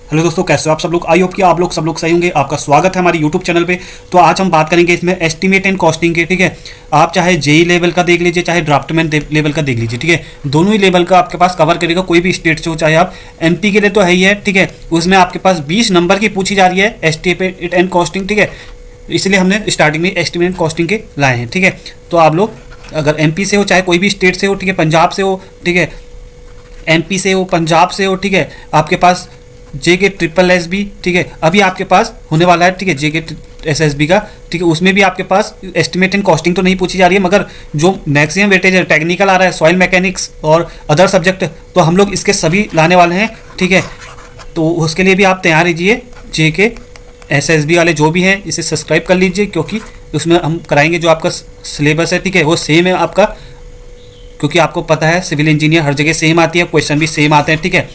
Hello दोस्तों, कैसे हो आप सब लोग। आई होप कि आप लोग सब लोग सही होंगे। आपका स्वागत है हमारे यूट्यूब चैनल पे। तो आज हम बात करेंगे इसमें एस्टीमेट एंड कॉस्टिंग के। ठीक है, आप चाहे जेई लेवल का देख लीजिए, चाहे ड्राफ्टमैन लेवल का देख लीजिए। ठीक है, दोनों ही लेवल का आपके पास कवर करेगा, कोई भी स्टेट से हो। चाहे आप एमपी के लिए तो है ही है। ठीक है, उसमें आपके पास 20 नंबर की पूछी जा रही है एस्टीमेट एंड कॉस्टिंग। ठीक है, इसलिए हमने स्टार्टिंग में एस्टीमेट एंड कॉस्टिंग के लाए हैं। ठीक है, तो आप लोग अगर एमपी से हो, चाहे कोई भी स्टेट से हो, ठीक है, पंजाब से हो, ठीक है, एमपी से हो, पंजाब से हो, ठीक है, आपके पास जेके ट्रिपल एस बी, ठीक है, अभी आपके पास होने वाला है। ठीक है, जेके एस एस बी का, ठीक है, उसमें भी आपके पास एस्टिमेट एंड कॉस्टिंग तो नहीं पूछी जा रही है, मगर जो मैक्सिमम वेटेज है, टेक्निकल आ रहा है, सॉइल मैकेनिक्स और अदर सब्जेक्ट, तो हम लोग इसके सभी लाने वाले हैं। ठीक है, तो उसके लिए भी आप तैयार रहिए। जेके एस एस बी वाले जो भी हैं, इसे सब्सक्राइब कर लीजिए, क्योंकि उसमें हम कराएंगे जो आपका सिलेबस है, ठीक है, वो सेम है आपका, क्योंकि आपको पता है सिविल इंजीनियर हर जगह सेम आती है, क्वेश्चन भी सेम आते हैं। ठीक है,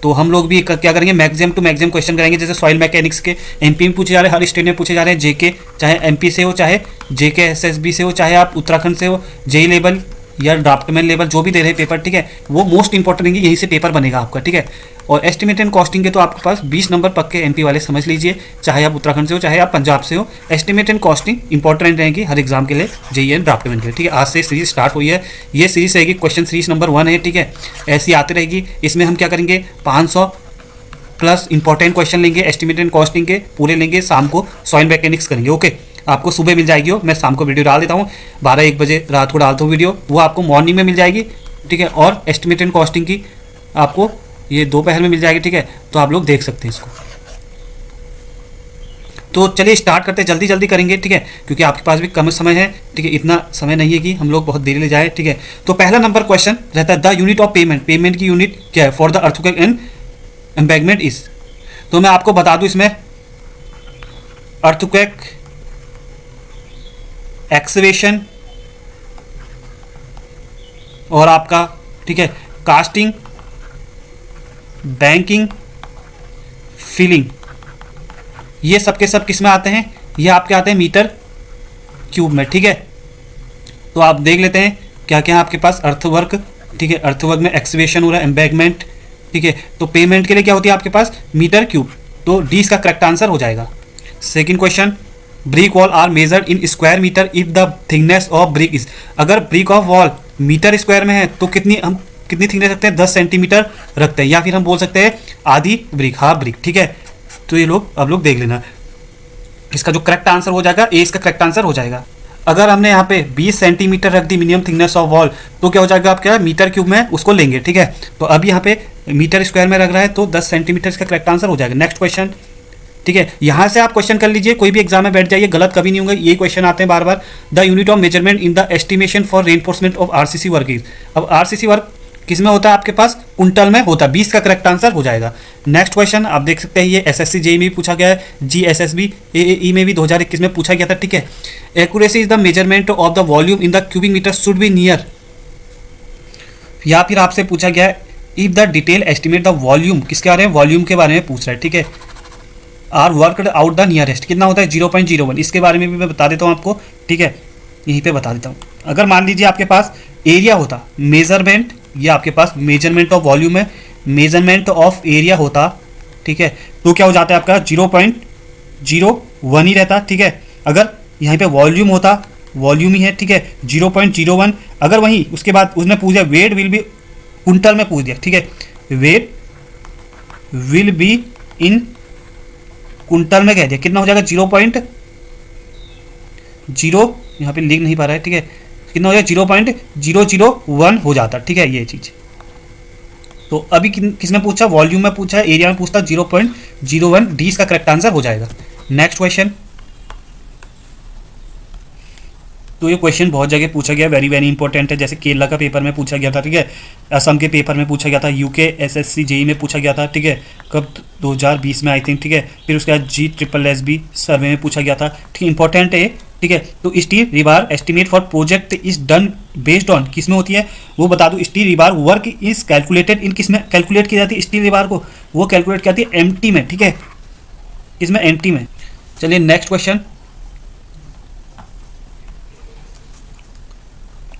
तो हम लोग भी क्या करेंगे, मैक्सिमम टू मैक्सिमम क्वेश्चन करेंगे। जैसे सॉइल मैकेनिक्स के एमपी में पूछे जा रहे हैं, हर स्टेट में पूछे जा रहे हैं। जेके चाहे एमपी से हो, चाहे जेके एसएसबी से हो, चाहे आप उत्तराखंड से हो, जेई लेवल या ड्राफ्टमैन लेवल जो भी दे रहे हैं पेपर, ठीक है, वो मोस्ट इंपॉर्टेंट है, यहीं से पेपर बनेगा आपका। ठीक है, और एस्टिमेट एंड कॉस्टिंग के तो आपके पास 20 नंबर पक्के एमपी वाले समझ लीजिए, चाहे आप उत्तराखंड से हो, चाहे आप पंजाब से हो। एस्टिमेट एंड कॉस्टिंग इंपॉर्टेंट रहेगी हर एग्जाम के लिए, जेई एंड ड्राफ्टमैन के लिए। ठीक है, आज से सीरीज स्टार्ट हुई है, ये सीरीज रहेगी क्वेश्चन सीरीज नंबर 1 है। ठीक है, ऐसी आती रहेगी। इसमें हम क्या करेंगे, 500 प्लस इंपॉर्टेंट क्वेश्चन लेंगे एस्टिमेट एंड कॉस्टिंग के, पूरे लेंगे। शाम को सॉइल मैकेनिक्स करेंगे। ओके, आपको सुबह मिल जाएगी, मैं शाम को वीडियो डाल देता हूँ, 12-1 बजे रात को डालता हूँ वीडियो, वो आपको मॉर्निंग में मिल जाएगी। ठीक है, और एस्टिमेट एंड कॉस्टिंग की आपको ये दोपहर में मिल जाएगी। ठीक है, तो आप लोग देख सकते हैं इसको। तो चलिए स्टार्ट करते हैं, जल्दी जल्दी करेंगे। ठीक है, क्योंकि आपके पास भी कम समय है। ठीक है, इतना समय नहीं है कि हम लोग बहुत देरी ले जाए। ठीक है, तो पहला नंबर क्वेश्चन रहता है, the unit of payment, payment की यूनिट क्या है for the earthquake and embankment is. तो मैं आपको बता दूं, इसमें अर्थक्वेक, एक्सवेशन और आपका, ठीक है, कास्टिंग, बैंकिंग, फिलिंग, ये सब के सब किस में आते हैं, ये आपके आते हैं मीटर क्यूब में। ठीक है, तो आप देख लेते हैं क्या क्या है आपके पास। अर्थवर्क, ठीक है, अर्थवर्क में एक्सवेशन हो रहा है, एम्बैगमेंट। ठीक है, तो पेमेंट के लिए क्या होती है आपके पास, मीटर क्यूब, तो डी इसका करेक्ट आंसर हो जाएगा। Second question, brick wall are measured in square metre if the thickness of brick is. अगर brick of wall metre square में है तो कितनी थिकनेस रखते हैं, 10 सेंटीमीटर रखते हैं, या फिर हम बोल सकते हैं आधी ब्रिक, हाफ ब्रिक। ठीक है, तो ये लोग अब लोग देख लेना, इसका जो करेक्ट आंसर हो जाएगा, ए इसका करेक्ट आंसर हो जाएगा। अगर हमने यहाँ पे 20 सेंटीमीटर रख दी मिनिमम थिकनेस ऑफ वॉल, तो क्या हो जाएगा आपका, मीटर क्यूब में उसको लेंगे। ठीक है, तो अब यहाँ पे मीटर स्क्वायर में रख रहा है, तो 10 सेंटीमीटर इसका करेक्ट आंसर हो जाएगा। नेक्स्ट क्वेश्चन, ठीक है, यहाँ से आप क्वेश्चन कर लीजिए, कोई भी एग्जाम में बैठ जाइए, गलत कभी नहीं होंगे, ये क्वेश्चन आते हैं बार बार। The unit of measurement in the estimation for reinforcement of RCC work is. अब आरसीसी वर्क किस में होता है आपके पास, कुंटल में होता है, 20 का करेक्ट आंसर हो जाएगा। नेक्स्ट क्वेश्चन आप देख सकते हैं, ये एसएससी जेई में भी पूछा गया है, जीएसएसबी एएई में भी 2021 में पूछा गया था। ठीक है, accuracy is the measurement of the volume in the cubic metre should be near, या फिर आपसे पूछा गया है if the detail estimate the volume, किसके बारे में, वॉल्यूम के बारे में पूछ रहा है। ठीक है, are worked out the nearest, कितना होता है 0.01, इसके बारे में भी मैं बता देता हूँ आपको। ठीक है, यहीं पे बता देता हूँ। अगर मान लीजिए आपके पास एरिया होता मेजरमेंट, ये आपके पास मेजरमेंट ऑफ वॉल्यूम है, मेजरमेंट ऑफ एरिया होता, ठीक है, तो क्या हो जाता है आपका 0.01 ही रहता। ठीक है, अगर यहाँ पे वॉल्यूम होता, वॉल्यूम ही है, ठीक है, 0.01। अगर वहीं उसके बाद उसने पूछ दिया वेट विल बी, कुंटल में पूछ दिया, ठीक है, weight will be in quintal में कह दिया, कितना हो जाएगा 0.0, यहाँ पे लिख नहीं पा रहा है। ठीक है, कितना हो जाएगा 0.001 हो जाता। ठीक है, ये चीज़। तो अभी किस में पूछा, वॉल्यूम में पूछा है, एरिया में पूछता 0.01, डी इसका करेक्ट आंसर हो जाएगा। नेक्स्ट क्वेश्चन, तो ये क्वेश्चन बहुत जगह पूछा गया, वेरी वेरी इंपॉर्टेंट है। जैसे केरला का पेपर में पूछा गया था, ठीक है, असम के पेपर में पूछा गया था, यूके एसएससी जेई में पूछा गया था। ठीक है, कब 2020 में आई थिंक। ठीक है, फिर उसके बाद GSSB सर्वे में पूछा गया था। ठीक है, इंपॉर्टेंट है। ठीक है, तो steel rebar estimate for project is done based on, किस में होती है वो बता दूं। Steel rebar work is calculated in, किस में कैलकुलेट की जाती है स्टील रिबार को, वो कैलकुलेट की जाती है एमटी में। ठीक है, इसमें एमटी में। चलिए नेक्स्ट क्वेश्चन,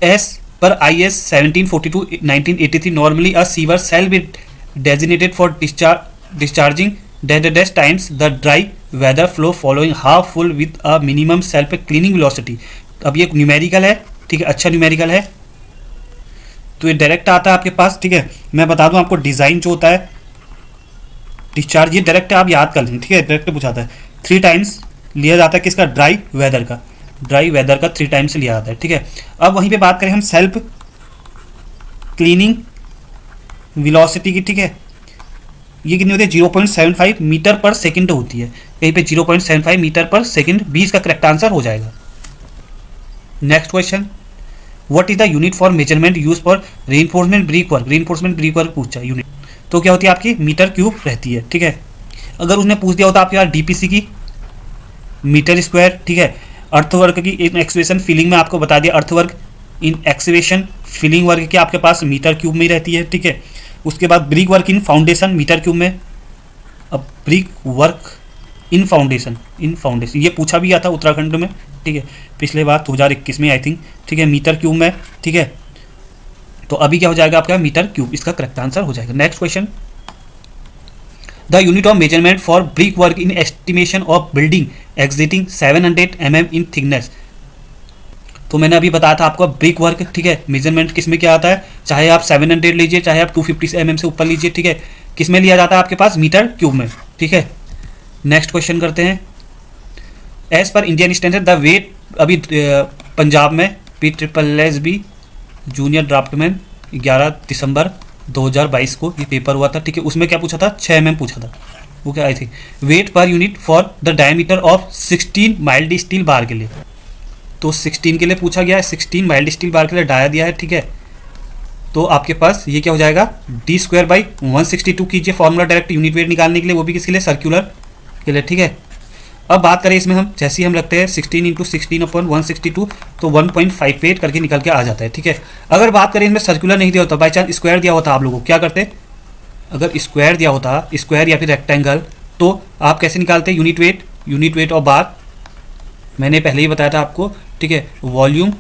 एस पर IS 1742 1983 normally a sewer shall be designated for discharging dash times the dry weather flow following half full with a minimum self cleaning velocity. अब ये न्यूमेरिकल है, ठीक है, अच्छा न्यूमेरिकल है, तो ये डायरेक्ट आता है आपके पास, ठीक है। मैं बता दूं आपको डिज़ाइन जो होता है डिस्चार्ज, ये डायरेक्ट आप याद कर लें, ठीक है, डायरेक्ट पूछाता है। 3 टाइम्स लिया जाता है किसका, ड्राई वेदर का, ड्राई वेदर का 3 टाइम्स लिया जाता है, ठीक है। अब वहीं पे बात करें हम सेल्फ क्लीनिंग वेलोसिटी की, ठीक है, ये कितनी होती है 0.75 मीटर पर सेकंड होती है, कहीं पे 0.75 मीटर पर सेकंड, 20 का करेक्ट आंसर हो जाएगा। Next question, what is the unit for measurement use for reinforcement brick work, reinforcement brick work पूछा यूनिट, तो क्या होती है आपकी मीटर क्यूब रहती है, ठीक है। अगर उसने पूछ दिया होता आपके पास डीपीसी की मीटर स्क्वायर, ठीक है। अर्थवर्क की इन एक्सवेशन फिलिंग में आपको बता दिया, earthwork in excavation filling work की आपके पास मीटर क्यूब में ही रहती है, ठीक है। उसके बाद brick work in foundation metre cube में, अब ब्रिक वर्क इन फाउंडेशन ये पूछा भी गया था उत्तराखंड में, ठीक है, पिछले बार 2021 में आई थिंक, ठीक है, मीटर क्यूब में, ठीक है। तो अभी क्या हो जाएगा आपका मीटर क्यूब, इसका करेक्ट आंसर हो जाएगा। Next question, the unit of measurement for brick work in estimation of building exiting 700 mm in thickness. तो मैंने अभी बताया था आपको ब्रिक वर्क, ठीक है, मेजरमेंट किस में क्या आता है, चाहे आप 700 लीजिए, चाहे आप 250 mm से ऊपर लीजिए, ठीक है, किस में लिया जाता है आपके पास, मीटर क्यूब में, ठीक है। नेक्स्ट क्वेश्चन करते हैं, as per Indian standard the wait, अभी पंजाब में PSSB जूनियर ड्राफ्टमैन 11 दिसंबर 2022 को ये पेपर हुआ था, ठीक है। उसमें क्या पूछा था, 6 mm पूछा था, वो क्या आई थी, weight per unit for the diameter of 16 mild steel bar के लिए, तो 16 के लिए पूछा गया है, 16 माइल्ड स्टील बार के लिए डाया दिया है, ठीक है। तो आपके पास ये क्या हो जाएगा, D²/162 कीजिए फॉर्मूला डायरेक्ट यूनिट वेट निकालने के लिए, वो भी किसके लिए, सर्कुलर के लिए, ठीक है। अब बात करें इसमें हम, जैसे ही हम लगते हैं 16 × 16/162 तो 1.58 करके निकल के आ जाता है, ठीक है। अगर बात करें इसमें सर्कुलर नहीं दिया होता, बाई चांस स्क्वायर दिया होता, आप लोगों को क्या करते, अगर स्क्वायर दिया होता, स्क्वायर या फिर रेक्टेंगल, तो आप कैसे निकालते यूनिट वेट ऑफ बार, मैंने पहले ही बताया था आपको, ठीक है, वॉल्यूम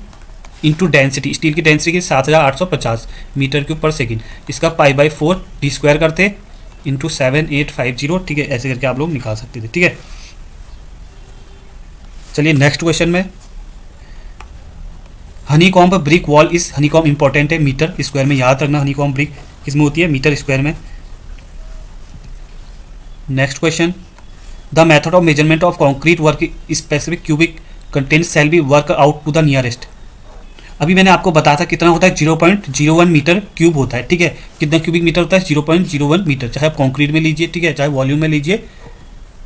इंटू डेंसिटी, स्टील की डेंसिटी 7850 मीटर क्यूब पर सेकेंड, इसका π/4 D² करते इंटू 7850, ठीक है, ऐसे करके आप लोग निकाल सकते थे, ठीक है। चलिए नेक्स्ट क्वेश्चन में, honeycomb brick wall is, honeycomb important है, मीटर स्क्वायर में याद रखना, हनीकॉम्ब ब्रिक किसमें होती है, मीटर स्क्वायर में। Next question, the method of measurement of concrete work specific cubic content shall be work out to the nearest. अभी मैंने आपको बताया था कितना होता है, 0.01 मीटर क्यूब होता है, ठीक है। कितना क्यूबिक मीटर होता है, 0.01 मीटर, चाहे आप कॉन्क्रीट में लीजिए, ठीक है, चाहे वॉल्यूम में लीजिए,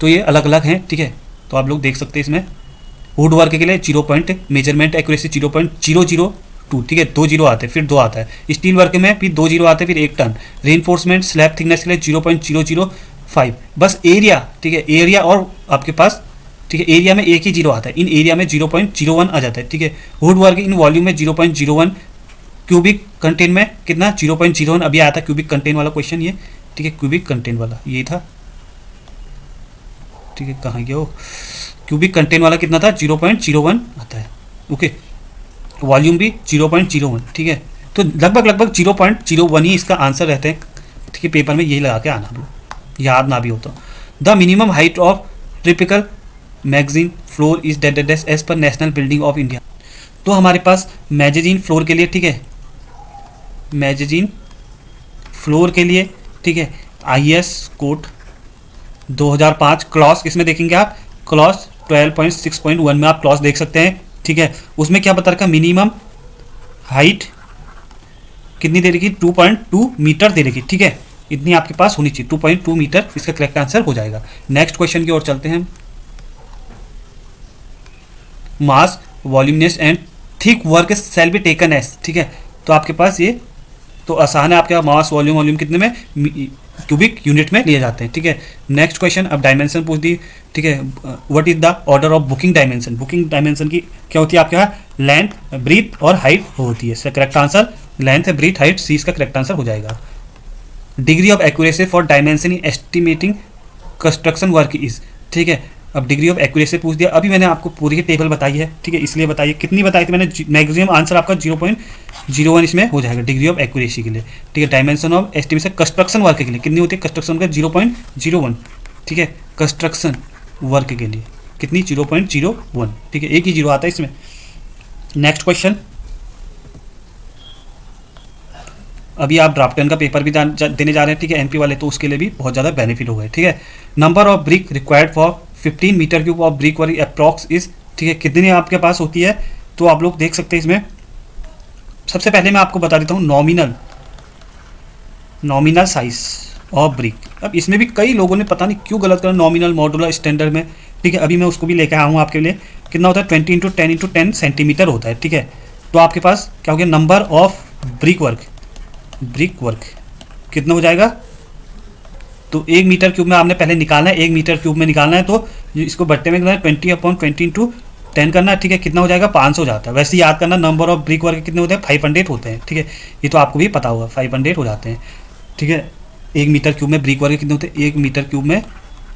तो ये अलग अलग हैं, ठीक है। तो आप लोग देख सकते हैं इसमें वुड वर्क के लिए 0 मेजरमेंट एक्यूरेसी 0.002, ठीक है, 2 जीरो आते हैं, फिर 2 आता है। स्टील वर्क में फिर 2 जीरो आते हैं, फिर 1 टन। रीइंफोर्समेंट स्लैब थिकनेस के लिए 0.005। बस एरिया, ठीक है, एरिया और आपके पास, ठीक है, एरिया में एक ही जीरो आता है, इन एरिया में 0.01 आ जाता है, ठीक है। वुड वर्क इन वॉल्यूम में 0.01, क्यूबिक कंटेंट में कितना 0.01 अभी आया था, क्यूबिक कंटेंट वाला क्वेश्चन ये, ठीक है, क्यूबिक कंटेंट वाला ये था, ठीक है, कहाँ गया वो, क्यूबिक कंटेंट वाला कितना था, 0.01 आता है, ओके। वॉल्यूम भी 0.01, ठीक है। तो लगभग 0.01 ही इसका आंसर रहते हैं, ठीक है, पेपर में यही लगा के आना, याद ना भी होता। The minimum height of typical magazine floor is डेडेड as per national building of India. तो हमारे पास मैगजीन फ्लोर के लिए, ठीक है, मैगजीन फ्लोर के लिए, ठीक है, IS कोड 2005 क्लॉज किसमें देखेंगे आप, क्लॉज 12.6.1 में आप क्लॉज देख सकते हैं, ठीक है। उसमें क्या बता रखा, मिनिमम हाइट कितनी दे रखी, 2.2 मीटर दे रखी, ठीक है, इतनी आपके पास होनी चाहिए, 2.2 मीटर इसका करेक्ट आंसर हो जाएगा। नेक्स्ट क्वेश्चन की ओर चलते हैं, mass voluminous and thick work shall be taken as, ठीक है। तो आपके पास ये तो आसान है, आपके मास वॉल्यूम कितने में, क्यूबिक यूनिट में लिए जाते हैं, ठीक है। नेक्स्ट क्वेश्चन, अब डायमेंशन पूछ दी, ठीक है, what is the order of booking dimension, booking dimension की क्या होती है आपके यहाँ, लेंथ, ब्रीथ और हाइट होती है, इसका correct answer length, breadth, height, C इसका करेक्ट आंसर हो जाएगा। Degree of accuracy for dimension in estimating construction work is, ठीक है। अब डिग्री ऑफ एक्यूरेसी पूछ दिया। अभी मैंने आपको पूरी टेबल बताई है, ठीक है, इसलिए बताइए कितनी बताई थी मैंने। मैक्सिमम आंसर आपका 0.01 इसमें हो जाएगा डिग्री ऑफ एक्यूरेसी के लिए, ठीक है। Dimension of estimation construction work के लिए कितनी होती है, कंस्ट्रक्शन का 0.01, ठीक है, कंस्ट्रक्शन वर्क के लिए कितनी 0.01, ठीक है, एक ही जीरो आता है इसमें। नेक्स्ट क्वेश्चन, अभी आप ड्राफ्ट 10 का पेपर भी देने जा रहे हैं, ठीक है, एमपी वाले, तो उसके लिए भी बहुत ज़्यादा बेनिफिट हो गए, ठीक है। Number of brick required for 15 metre cube of brick work approx is, ठीक है, कितनी आपके पास होती है, तो आप लोग देख सकते हैं इसमें। सबसे पहले मैं आपको बता देता हूँ नॉमिनल साइज ऑफ ब्रिक। अब इसमें भी कई लोगों ने पता नहीं क्यों गलत करा, नॉमिनल मॉडुलर स्टैंडर्ड में, ठीक है, अभी मैं उसको भी लेकर आया हूँ आपके लिए। कितना होता है 20 × 10 × 10 सेंटीमीटर होता है, ठीक है। तो आपके पास क्या हो गया, नंबर ऑफ ब्रिक वर्क कितना हो जाएगा, तो 1 मीटर क्यूब में आपने पहले निकालना है, 1 मीटर क्यूब में निकालना है, तो इसको बट्टे में करना है 20/20 × 10 करना है, ठीक है, कितना हो जाएगा 500 हो जाता है। वैसे याद करना नंबर ऑफ ब्रिक वर्क कितने होते हैं, 500 होते हैं, ठीक है, ये तो आपको भी पता होगा, 500 हो जाते हैं, ठीक है। 1 मीटर क्यूब में ब्रिक वर्क कितने होते हैं, 1 मीटर क्यूब में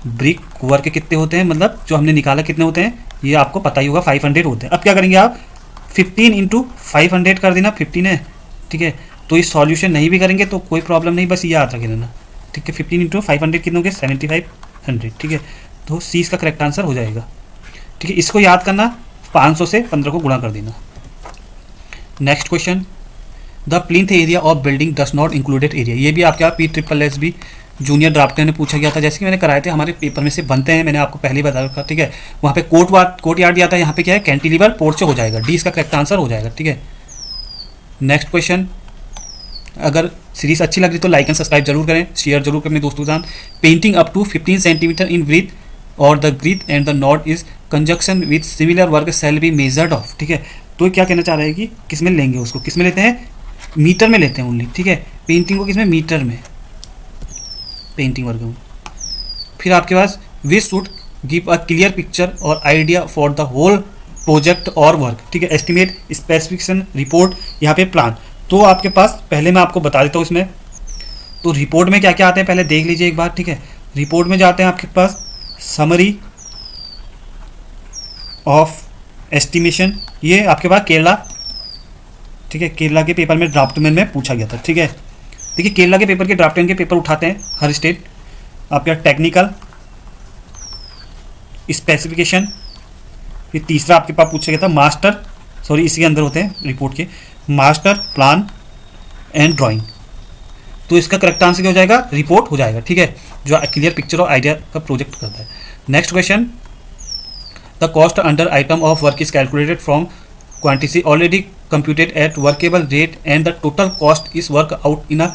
ब्रिक वर्क कितने होते हैं, मतलब जो हमने निकाला कितने होते हैं, ये आपको पता ही होगा 500 होते हैं। अब क्या करेंगे आप 15 × 500 कर देना, 15 है, ठीक है। तो इस सॉल्यूशन नहीं भी करेंगे तो कोई प्रॉब्लम नहीं, बस ये याद रख लेना, ठीक है। 15 × 500 कितने होंगे, 7500, ठीक है। तो सी इसका करेक्ट आंसर हो जाएगा, ठीक है। इसको याद करना, 500 से 15 को गुणा कर देना। Next question, the plinth area of building does not included area. ये भी आपके PSSSB जूनियर ड्राफ्टर ने पूछा गया था, जैसे कि मैंने कराए थे, हमारे पेपर में से बनते हैं, मैंने आपको पहले ही बता रखा, ठीक है। वहाँ पे कोर्ट यार्ड दिया था, यहाँ पे क्या है, कैंटिलीवर पोर्च से हो जाएगा, डी इसका करेक्ट आंसर हो जाएगा, ठीक है। नेक्स्ट क्वेश्चन, अगर सीरीज अच्छी लग रही तो लाइक एंड सब्सक्राइब जरूर करें, शेयर जरूर करें अपने दोस्तों के साथ। Painting up to 15 centimetre in breadth और the breadth and the not is conjunction with similar work shall be measured off, ठीक है। तो क्या कहना चाह रहा है कि किस में लेंगे उसको, किस में लेते हैं, मीटर में लेते हैं ओनली, ठीक है। पेंटिंग को किस में, मीटर में, पेंटिंग वर्क में। फिर आपके पास we should give a clear picture और idea for the whole project और वर्क, ठीक है। एस्टिमेट, स्पेसिफिकेशन, रिपोर्ट, यहाँ पे प्लान। तो आपके पास पहले मैं आपको बता देता हूँ इसमें, तो रिपोर्ट में क्या क्या आते हैं पहले देख लीजिए एक बार, ठीक है। रिपोर्ट में जाते हैं आपके पास समरी ऑफ एस्टिमेशन, ये आपके पास केरला, ठीक है, केरला के पेपर में ड्राफ्टमैन में पूछा गया था, ठीक है। देखिए केरला के पेपर के ड्राफ्टमैन के पेपर उठाते हैं हर स्टेट। आपका टेक्निकल, स्पेसिफिकेशन, फिर तीसरा आपके पास पूछा गया था मास्टर, सॉरी इसी के अंदर होते हैं रिपोर्ट के, मास्टर प्लान एंड ड्राइंग। तो इसका करेक्ट आंसर क्या हो जाएगा, रिपोर्ट हो जाएगा, ठीक है, जो क्लियर पिक्चर और आइडिया का प्रोजेक्ट करता है। Next question, the cost under item of work is calculated from quantity already computed at workable rate and the total cost is work out in a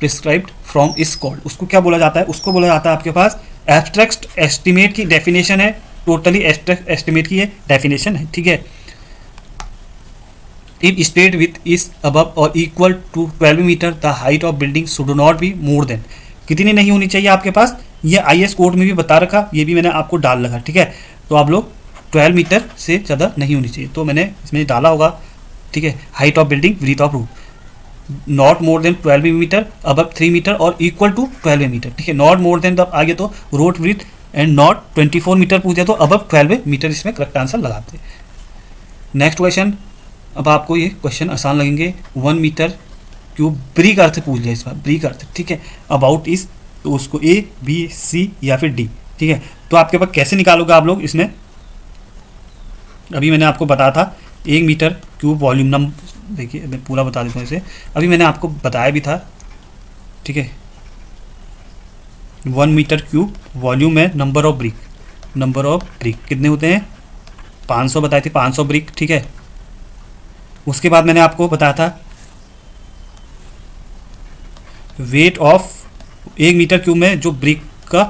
prescribed from is called. उसको क्या बोला जाता है, उसको बोला जाता है आपके पास एब्स्ट्रैक्ट एस्टिमेट की डेफिनेशन है, टोटली एब्स्ट्रैक्ट एस्टिमेट की ये डेफिनेशन है, ठीक है। If state width is above or equal to 12 metre, the height of building should not be more than, कितनी नहीं होनी चाहिए आपके पास, ये IS कोड में भी बता रखा, ये भी मैंने आपको डाल रखा, ठीक है। तो आप लोग 12 मीटर से ज़्यादा नहीं होनी चाहिए, तो मैंने इसमें डाला होगा, ठीक है। Height of building, breadth of roof, not more than 12 metre, above 3 metre और इक्वल टू 12 मीटर, ठीक है। नॉट मोर देन आगे तो road breadth and not 24 metre पूछ दिया तो अबव 12 मीटर इसमें करेक्ट आंसर लगाते। नेक्स्ट क्वेश्चन, अब आपको ये क्वेश्चन आसान लगेंगे। 1 मीटर क्यूब ब्रिक अर्थ पूछ लिया इस बार, ब्रिक अर्थ, ठीक है। अबाउट इस, तो उसको A, B, C या फिर D, ठीक है। तो आपके पास कैसे निकालोगे आप लोग इसमें, अभी मैंने आपको बताया था 1 मीटर क्यूब वॉल्यूम नंबर, देखिए मैं पूरा बता देता हूँ इसे, अभी मैंने आपको बताया भी था, ठीक है। 1 मीटर क्यूब वॉल्यूम है, नंबर ऑफ ब्रिक कितने होते हैं, 500 बताए थे, 500 ब्रिक, ठीक है। उसके बाद मैंने आपको बताया था वेट ऑफ 1 मीटर क्यूब में जो ब्रिक का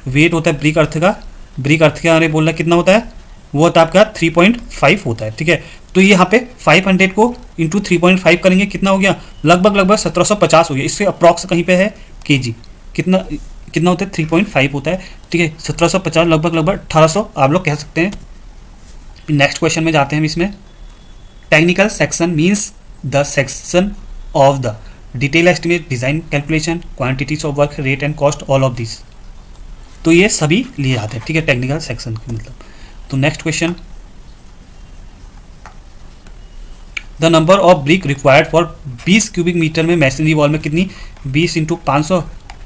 वेट होता है, ब्रिक अर्थ के बारे में बोलना कितना होता है, वो होता है आपका 3.5 होता है, ठीक है। तो ये यहाँ पे 500 को इंटू 3.5 करेंगे, कितना हो गया, लगभग 1750 हो गया। इससे अप्रॉक्स कहीं पे है केजी, कितना होता है, 3.5 होता है, ठीक है। 1750 लगभग 1800 आप लोग कह सकते हैं। नेक्स्ट क्वेश्चन में जाते हैं हम इसमें। Technical section means the section of the detail estimate, design calculation, quantities of work, rate and cost, all of this. तो ये सभी लिए आते हैं, ठीक है, टेक्निकल सेक्शन के मतलब। तो next question, the number of brick required for 20 cubic metre में मैसनरी वॉल में कितनी 20 इंटू 500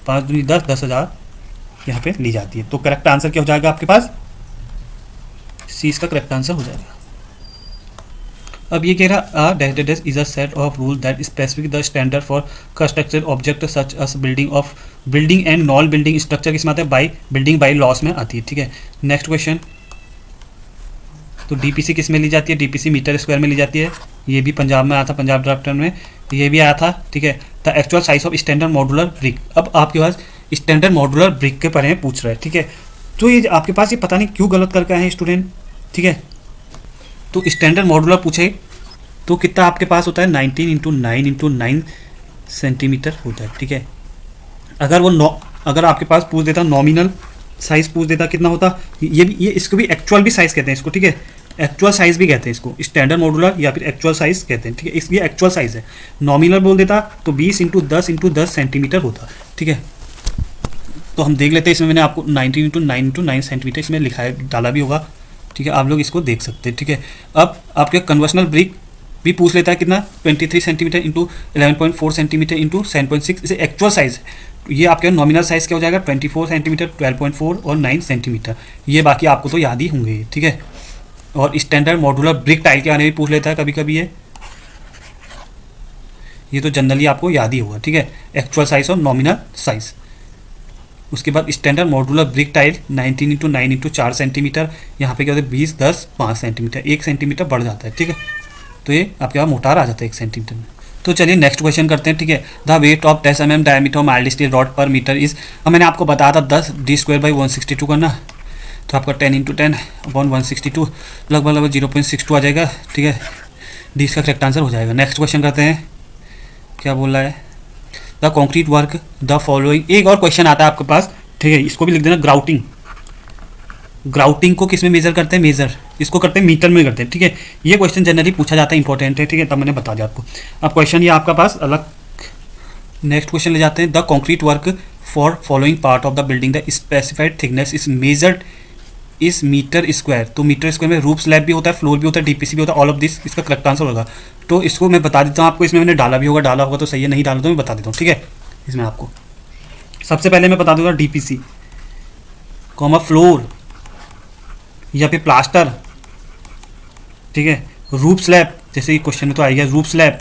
5 दूनी 10 10,000 यहाँ पे ली जाती है। तो करेक्ट आंसर क्या हो जाएगा आपके पास, सी इसका करेक्ट आंसर हो जाएगा। अब ये कह रहा database is a set of rule that specific the standard for constructed object such as building and non building structure किसमें आता है, बाई बिल्डिंग बाई लॉस में आती है, ठीक है। नेक्स्ट क्वेश्चन, तो डीपीसी किस में ली जाती है, डीपीसी मीटर स्क्वायर में ली जाती है। ये भी पंजाब में आया था, पंजाब ड्राफ्ट में ये भी आया था, ठीक है। The actual size of standard modular brick, अब आपके पास स्टैंडर्ड मॉड्यूलर ब्रिक के बारे में पूछ रहा है, ठीक है। तो ये आपके पास ये पता नहीं क्यों गलत करके आए हैं स्टूडेंट, ठीक है। तो स्टैंडर्ड मॉड्यूलर पूछे तो कितना आपके पास होता है 19 इंटू 9 सेंटीमीटर होता है, ठीक है। अगर वो अगर आपके पास पूछ देता नॉमिनल साइज पूछ देता कितना होता, ये इसको भी एक्चुअल भी साइज कहते हैं इसको, ठीक है। एक्चुअल साइज भी कहते हैं इसको, स्टैंडर्ड मॉड्यूलर या फिर एक्चुअल साइज कहते हैं, ठीक है। इसलिए एक्चुअल साइज है, नॉमिनल बोल देता तो 20 इंटू 10 सेंटीमीटर होता, ठीक है। तो हम देख लेते हैं, इसमें मैंने आपको 19 इंटू 9 सेंटीमीटर इसमें लिखा है, डाला भी होगा, ठीक है। आप लोग इसको देख सकते हैं, ठीक है। अब आपके कन्वर्शनल ब्रिक भी पूछ लेता है कितना 23 सेंटीमीटर इंटू 11.4 सेंटीमीटर इंटू 7.6, इसे एक्चुअल साइज। ये आपके नॉमिनल साइज क्या हो जाएगा 24 सेंटीमीटर 12.4 और 9 सेंटीमीटर, ये बाकी आपको तो याद ही होंगे, ठीक है। और स्टैंडर्ड मॉड्यूलर ब्रिक टाइल के आने भी पूछ लेता है कभी कभी, ये तो जनरली आपको याद ही होगा, ठीक है, एक्चुअल साइज और नॉमिनल साइज। उसके बाद standard modular brick tile 19 into 9 into 4 centimetre, यहाँ पे क्या होता है 20 10 5 सेंटीमीटर, 1 सेंटीमीटर बढ़ जाता है, ठीक है। तो ये आपके पास मोटार आ जाता है 1 सेंटीमीटर में। तो चलिए नेक्स्ट क्वेश्चन करते हैं, ठीक है। The weight of 10 mm diameter mild steel rod पर मीटर इज, अब मैंने आपको बताया था 10 d²/162 करना, तो आपका 10 इंटू 10/162 लगभग 0.62 आ जाएगा, ठीक है। डी इसका करेक्ट आंसर हो जाएगा। नेक्स्ट क्वेश्चन करते हैं, क्या बोल रहा है, the concrete work the following, एक और क्वेश्चन आता है आपके पास, ठीक है, इसको भी लिख देना। ग्राउटिंग को किस में मेजर करते हैं, मेजर इसको करते हैं मीटर में करते हैं, ठीक है। ये क्वेश्चन जनरली पूछा जाता है, इंपॉर्टेंट है, ठीक है, तब मैंने बता दिया आपको। अब क्वेश्चन ये आपका पास अलग, नेक्स्ट क्वेश्चन ले जाते हैं। The concrete work for following part of the building the specified thickness is measured इस मीटर स्क्वायर, तो मीटर स्क्वायर में रूफ स्लैब भी होता है, फ्लोर भी होता है, डीपीसी भी होता है, ऑल ऑफ दिस इसका करेक्ट आंसर होगा। तो इसको मैं बता देता हूँ आपको, इसमें मैंने डाला भी होगा, डाला होगा तो सही है, नहीं डाला तो मैं बता देता हूँ, ठीक है। इसमें आपको सबसे पहले मैं बता दूंगा डीपीसी कॉमा फ्लोर या फिर प्लास्टर, ठीक है। रूफ स्लैब, जैसे कि क्वेश्चन में तो आएगा रूफ स्लैब,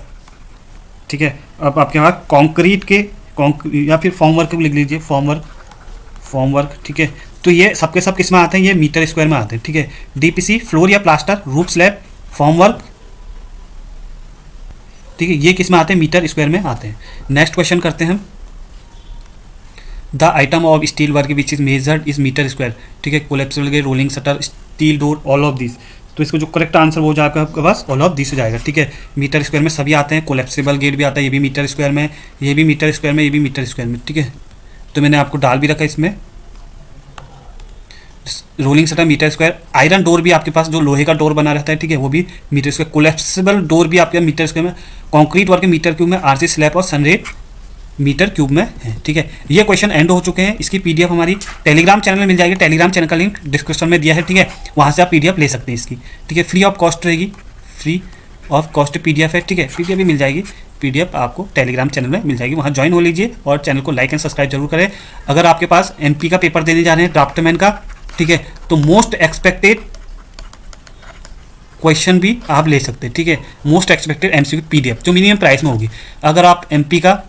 ठीक है। अब आपके पास कंक्रीट के या फिर फॉर्मवर्क लिख लीजिए, फॉर्मवर्क, ठीक है। तो ये सबके सब किस में आते हैं, ये मीटर स्क्वायर में आते हैं, ठीक है। डीपीसी फ्लोर या प्लास्टर, रूफ स्लैब, फॉर्मवर्क, ठीक है, ये किस में आते हैं, मीटर स्क्वायर में आते हैं। नेक्स्ट क्वेश्चन करते हैं हम, the item of steel work which is measured is metre square, ठीक है। Collapsible gate, rolling shutter, steel door, all of this, तो इसको जो करेक्ट आंसर वो जाएगा आपके पास ऑल ऑफ दिस हो जाएगा, ठीक है। मीटर स्क्वायर में सभी आते हैं, कोलेप्सिबल गेट भी आता है, ये भी मीटर स्क्वायर में, ये भी मीटर स्क्वायर में, ये भी मीटर स्क्वायर में, ठीक है। तो मैंने आपको डाल भी रखा इसमें, rolling shutter metre square, iron door भी आपके पास जो लोहे का डोर बना रहता है, ठीक है, वो भी मीटर स्क्वायर, कोलेप्सिबल डोर भी आपके मीटर स्क्वायर में, कंक्रीट वर्क मीटर क्यूब में, आरसी स्लैब और सनरेट मीटर क्यूब में है, ठीक है। ये क्वेश्चन एंड हो चुके हैं, इसकी पीडीएफ हमारी टेलीग्राम चैनल में मिल जाएगी, टेलीग्राम चैनल का लिंक डिस्क्रिप्शन में दिया है, ठीक है, वहाँ से आप पीडीएफ ले सकते हैं इसकी, ठीक है। फ्री ऑफ कॉस्ट रहेगी, फ्री ऑफ कॉस्ट पीडीएफ है, ठीक है, पीडीएफ भी मिल जाएगी, पीडीएफ आपको टेलीग्राम चैनल में मिल जाएगी, वहाँ ज्वाइन हो लीजिए और चैनल को लाइक एंड सब्सक्राइब जरूर करें। अगर आपके पास एमपी का पेपर देने जा रहे हैं ड्राफ्टमैन का, ठीक है, तो मोस्ट एक्सपेक्टेड क्वेश्चन भी आप ले सकते हैं, ठीक है। मोस्ट एक्सपेक्टेड एमसीक्यू पीडीएफ जो मिनिमम प्राइस में होगी। अगर आप एमपी का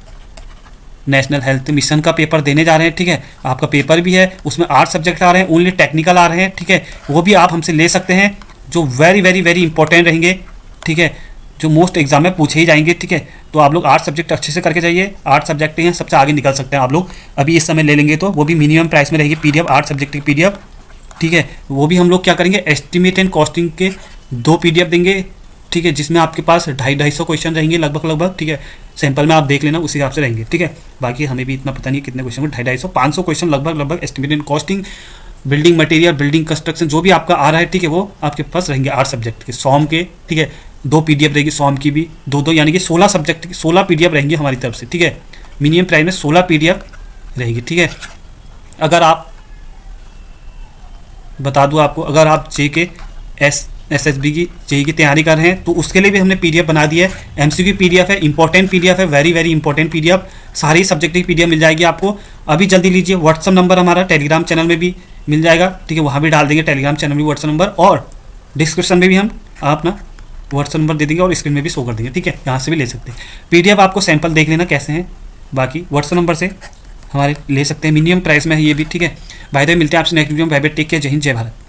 नेशनल हेल्थ मिशन का पेपर देने जा रहे हैं, ठीक है, आपका पेपर भी है, उसमें 8 सब्जेक्ट आ रहे हैं, ओनली टेक्निकल आ रहे हैं, ठीक है, वो भी आप हमसे ले सकते हैं, जो वेरी वेरी वेरी इंपॉर्टेंट रहेंगे, ठीक है, जो मोस्ट एग्जाम में पूछे ही जाएंगे, ठीक है। तो आप लोग 8 सब्जेक्ट अच्छे से करके जाइए, 8 सब्जेक्ट हैं, सबसे आगे निकल सकते हैं आप लोग। अभी इस समय ले लेंगे तो वो भी मिनिमम प्राइस में रहेगी पीडीएफ, 8 सब्जेक्ट की पीडीएफ, ठीक है। वो भी हम लोग क्या करेंगे, एस्टिमेट एंड कॉस्टिंग के 2 पीडीएफ देंगे, ठीक है, जिसमें आपके पास 250 क्वेश्चन रहेंगे लगभग, ठीक है। सैंपल में आप देख लेना, उस हिसाब से रहेंगे, ठीक है। बाकी हमें भी इतना पता नहीं कितने क्वेश्चन, 250 500 क्वेश्चन लगभग estimate and costing, building material, building construction, जो भी आपका आ रहा है, ठीक है, वो आपके पास रहेंगे 8 सब्जेक्ट के, सॉम के, ठीक है। 2 पीडीएफ रहेगी सॉम की भी, 2 यानी कि 16 सब्जेक्ट की 16 पीडीएफ रहेंगी हमारी तरफ से, ठीक है। मिनिमम प्राइस में 16 पीडीएफ रहेगी, ठीक है। अगर आप बता दूँ आपको, अगर आप जे के SSB की जेई की तैयारी कर रहे हैं तो उसके लिए भी हमने PDF बना दिया है। MCQ PDF है, इंपॉर्टेंट PDF है, वेरी वेरी इंपॉर्टेंट PDF, सारी सब्जेक्ट की PDF मिल जाएगी आपको। अभी जल्दी लीजिए। व्हाट्सअप नंबर हमारा टेलीग्राम चैनल में भी मिल जाएगा, ठीक है, वहाँ भी डाल देंगे टेलीग्राम चैनल में व्हाट्सअप नंबर, और डिस्क्रिप्शन में भी हम अपना व्हाट्सअप नंबर दे देंगे और स्क्रीन में भी शो कर देंगे, ठीक है, यहाँ से भी ले सकते हैं। PDF आपको सैंपल देख लेना कैसे हैं, बाकी व्हाट्सअप नंबर से हमारे ले सकते हैं, मिनिमम प्राइस में है ये भी, ठीक है। बाय द वे मिलते हैं आपसे नेक्स्ट वीडियो में। बाय बाय, टेक केयर, जय हिंद, जय भारत।